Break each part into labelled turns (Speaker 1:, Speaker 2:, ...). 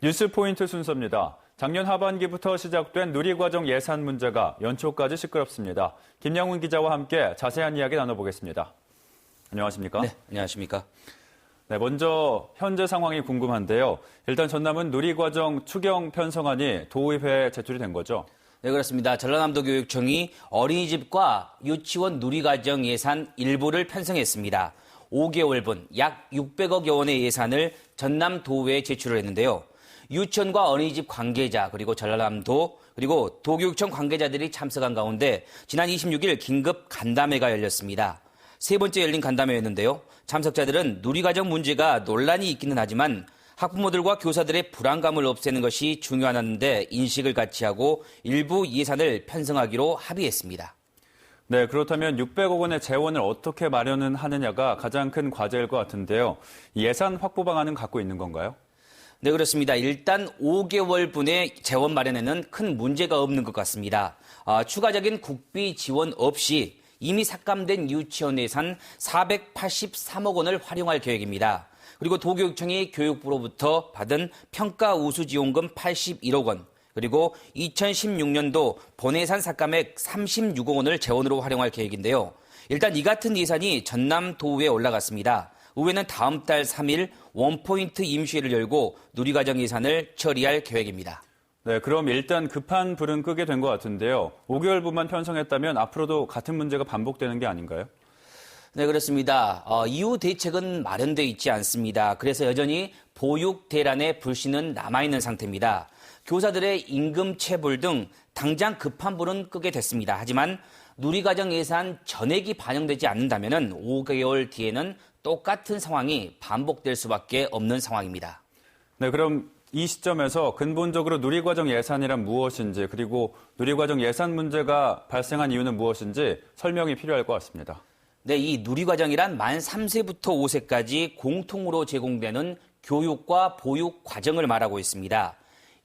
Speaker 1: 뉴스 포인트 순서입니다. 작년 하반기부터 시작된 누리과정 예산 문제가 연초까지 시끄럽습니다. 김영훈 기자와 함께 자세한 이야기 나눠보겠습니다. 안녕하십니까?
Speaker 2: 네, 안녕하십니까?
Speaker 1: 네, 먼저 현재 상황이 궁금한데요. 일단 전남은 누리과정 추경 편성안이 도의회에 제출이 된 거죠?
Speaker 2: 네, 그렇습니다. 전라남도 교육청이 어린이집과 유치원 누리과정 예산 일부를 편성했습니다. 5개월분 약 600억여 원의 예산을 전남도의회에 제출을 했는데요. 유치원과 어린이집 관계자 그리고 전라남도 그리고 도교육청 관계자들이 참석한 가운데 지난 26일 긴급 간담회가 열렸습니다. 세 번째 열린 간담회였는데요. 참석자들은 누리과정 문제가 논란이 있기는 하지만 학부모들과 교사들의 불안감을 없애는 것이 중요하다는데 인식을 같이 하고 일부 예산을 편성하기로 합의했습니다.
Speaker 1: 네, 그렇다면 600억 원의 재원을 어떻게 마련은 하느냐가 가장 큰 과제일 것 같은데요. 예산 확보 방안은 갖고 있는 건가요?
Speaker 2: 네, 그렇습니다. 일단 5개월분의 재원 마련에는 큰 문제가 없는 것 같습니다. 추가적인 국비 지원 없이 이미 삭감된 유치원 예산 483억 원을 활용할 계획입니다. 그리고 도교육청이 교육부로부터 받은 평가 우수 지원금 81억 원, 그리고 2016년도 본예산 삭감액 36억 원을 재원으로 활용할 계획인데요. 일단 이 같은 예산이 전남도의회에 올라갔습니다. 의회는 다음 달 3일 원포인트 임시회를 열고 누리과정 예산을 처리할 계획입니다.
Speaker 1: 네, 그럼 일단 급한 불은 끄게 된 것 같은데요. 5개월분만 편성했다면 앞으로도 같은 문제가 반복되는 게 아닌가요?
Speaker 2: 네, 그렇습니다. 이후 대책은 마련돼 있지 않습니다. 그래서 여전히 보육 대란의 불씨는 남아있는 상태입니다. 교사들의 임금 체불 등 당장 급한 불은 끄게 됐습니다. 하지만 누리과정 예산 전액이 반영되지 않는다면 5개월 뒤에는 똑같은 상황이 반복될 수밖에 없는 상황입니다.
Speaker 1: 네, 그럼 이 시점에서 근본적으로 누리과정 예산이란 무엇인지 그리고 누리과정 예산 문제가 발생한 이유는 무엇인지 설명이 필요할 것 같습니다.
Speaker 2: 네, 이 누리과정이란 만 3세부터 5세까지 공통으로 제공되는 교육과 보육 과정을 말하고 있습니다.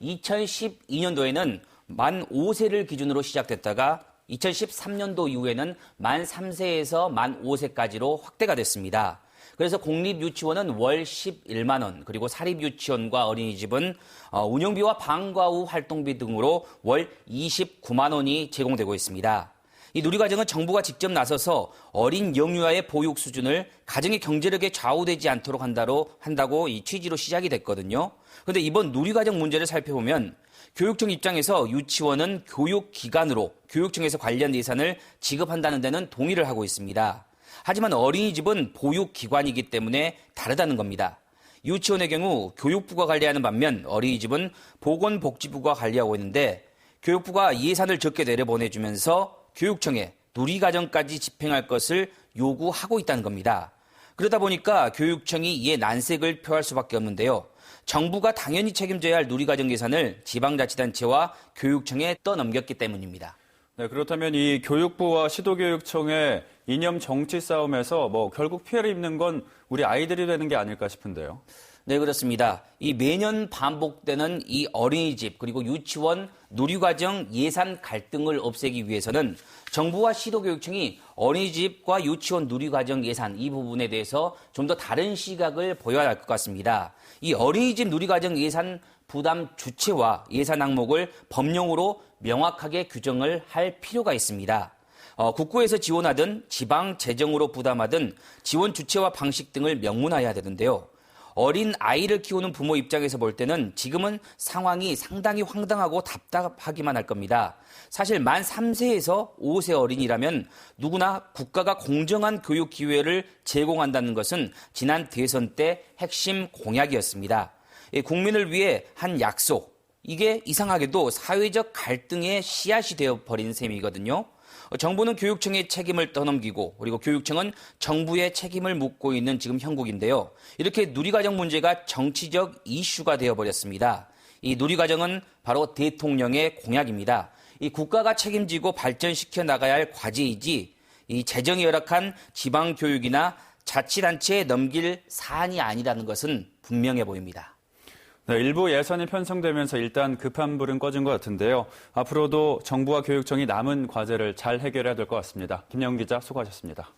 Speaker 2: 2012년도에는 만 5세를 기준으로 시작됐다가 2013년도 이후에는 만 3세에서 만 5세까지로 확대가 됐습니다. 그래서 공립유치원은 월 11만 원, 그리고 사립유치원과 어린이집은 운영비와 방과 후 활동비 등으로 월 29만 원이 제공되고 있습니다. 이 누리과정은 정부가 직접 나서서 어린 영유아의 보육 수준을 가정의 경제력에 좌우되지 않도록 한다고 이 취지로 시작이 됐거든요. 그런데 이번 누리과정 문제를 살펴보면 교육청 입장에서 유치원은 교육기관으로 교육청에서 관련 예산을 지급한다는 데는 동의를 하고 있습니다. 하지만 어린이집은 보육기관이기 때문에 다르다는 겁니다. 유치원의 경우 교육부가 관리하는 반면 어린이집은 보건복지부가 관리하고 있는데 교육부가 예산을 적게 내려보내주면서 교육청에 누리과정까지 집행할 것을 요구하고 있다는 겁니다. 그러다 보니까 교육청이 이에 난색을 표할 수밖에 없는데요. 정부가 당연히 책임져야 할 누리과정 예산을 지방자치단체와 교육청에 떠넘겼기 때문입니다.
Speaker 1: 네, 그렇다면 이 교육부와 시도교육청의 이념 정치 싸움에서 결국 피해를 입는 건 우리 아이들이 되는 게 아닐까 싶은데요.
Speaker 2: 네, 그렇습니다. 이 매년 반복되는 이 어린이집 그리고 유치원 누리과정 예산 갈등을 없애기 위해서는 정부와 시도교육청이 어린이집과 유치원 누리과정 예산 이 부분에 대해서 좀 더 다른 시각을 보여야 할 것 같습니다. 이 어린이집 누리과정 예산 부담 주체와 예산 항목을 법령으로 명확하게 규정을 할 필요가 있습니다. 국고에서 지원하든 지방 재정으로 부담하든 지원 주체와 방식 등을 명문화해야 되는데요. 어린 아이를 키우는 부모 입장에서 볼 때는 지금은 상황이 상당히 황당하고 답답하기만 할 겁니다. 사실 만 3세에서 5세 어린이라면 누구나 국가가 공정한 교육 기회를 제공한다는 것은 지난 대선 때 핵심 공약이었습니다. 국민을 위해 한 약속, 이게 이상하게도 사회적 갈등의 씨앗이 되어버린 셈이거든요. 정부는 교육청의 책임을 떠넘기고 그리고 교육청은 정부의 책임을 묻고 있는 지금 형국인데요. 이렇게 누리과정 문제가 정치적 이슈가 되어버렸습니다. 이 누리과정은 바로 대통령의 공약입니다. 이 국가가 책임지고 발전시켜 나가야 할 과제이지 이 재정이 열악한 지방교육이나 자치단체에 넘길 사안이 아니라는 것은 분명해 보입니다.
Speaker 1: 네, 일부 예산이 편성되면서 일단 급한 불은 꺼진 것 같은데요. 앞으로도 정부와 교육청이 남은 과제를 잘 해결해야 될 것 같습니다. 김영훈 기자 수고하셨습니다.